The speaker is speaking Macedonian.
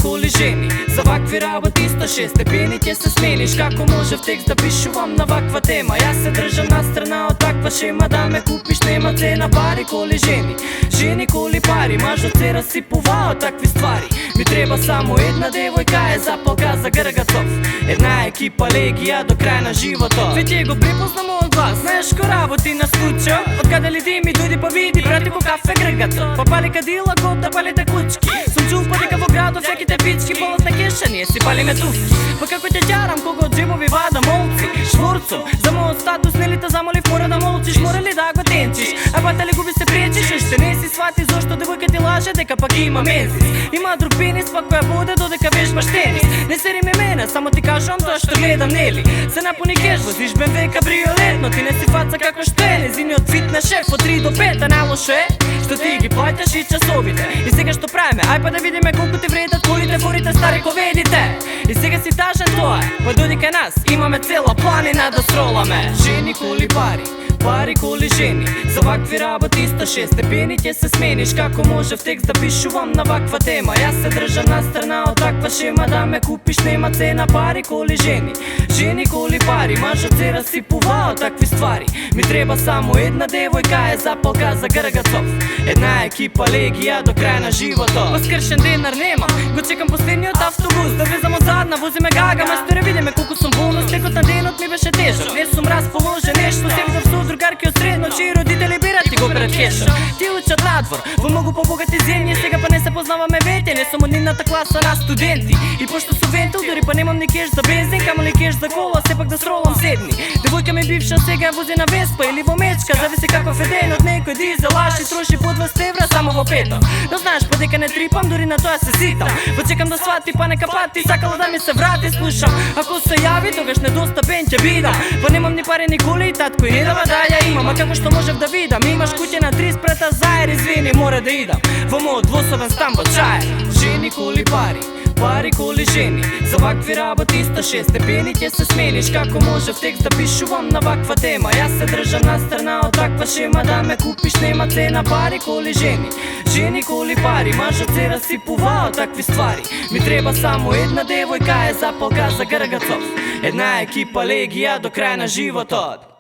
коли жени. За вакви работи 106 степени ќе се смениш. Како може в текст да пишувам на ваква тема? Јас се држам на страна од таква шема. Да ме купиш нема цена, пари коли жени. Жени коли пари, мажот се расипува од такви ствари. Ми треба само една девојка, е запалка за Гргацов. Една екипа легија до крај на животот. Веќе го припозна мојот глас, знаеш ко работи на скучо. Од каде ли ти ми дојди па види, брати во кафе Гргацов. Па пали кадила, кота палите кучки. Сум чул па дека во градот всеките пички полат на кеша, ние си палиме туфки. Па како ќе ќарам кога од джебови вада молци шворцов, за мојот статус нели те замолив мора да молчиш, мора ли да го тенчиш? А па дали губи се пречиш, уште не си свати зошто девојка ти лаже дека пак има мензис. Има друг пенис па која буде додека вежбаш тенис. Не се риме мене, само ти кажам тоа што гледам нели. Се напуни кеш, возиш БМВ кабриолет, но ти не си фаца како што е незиниот фитнес шеф од 3 до 5, а најлошо е што ти ги плаќаш и часовите. И сега што правиме? Ај па да видиме колку ти вредат колите, форите, стари коведите. И сега си тажен тоа е, па дојди кај нас, имаме цела планина да строламе. Жени коли пари, пари коли жени. За вакви работи 106 степени ќе се смениш. Како може в текст да пишувам на ваква тема? Јас се држам на страна од таква шема. Да ме купиш нема цена, пари коли жени. Жени коли пари, мажот се расипува од такви ствари. Ми треба само една девојка, е запалка за Гргацов. Една екипа легија до крај на животот. Воскршен денар нема, го чекам последниот автобус. Да влезам од задна, возиме гага, мајсторе видиме колку сум волно. Стекот на денот ми беше тежок, не сум расположен нешто. Се видов со другарки од средно, чии родители бират ти го пред кеша. Ти учат надвор, во многу побогати земји. Сега па не се познаваме вете, не сум од нивната класа на студенти. И пошто су вентил, дури па немам ни кеш за бензин, камоли кеш за кола, сепак да сролам седни. Девојка ми бивша сега вози на Веспа или во Мечка, зависи каков е ден од некој дизел, аш и троши по 20 евра само во петок. Но знаеш па дека не трипам, дури на тоа се ситам. Почекам да свати, па нека пати, сакала да ми се врати, слушам. Ако се јави, тогаш недостапен ќе бидам. Па немам ни пари ни коли и татко и не дава да ја имам. А како што можев да видам, имаш куќе на 3 спрета заер, извини, мора да идам во мојот двособен стан во чај. Жени коли пари, пари коли жени. За вакви работи 106 степени ќе се смениш. Како може в текст да пишувам на ваква тема? Јас се држам на страна од таква шема. Да ме купиш нема цена, пари коли жени. Жени коли пари, мажот се расипува од такви ствари. Ми треба само една девојка, е запалка за Гргацов. Една екипа легија до крај на животот.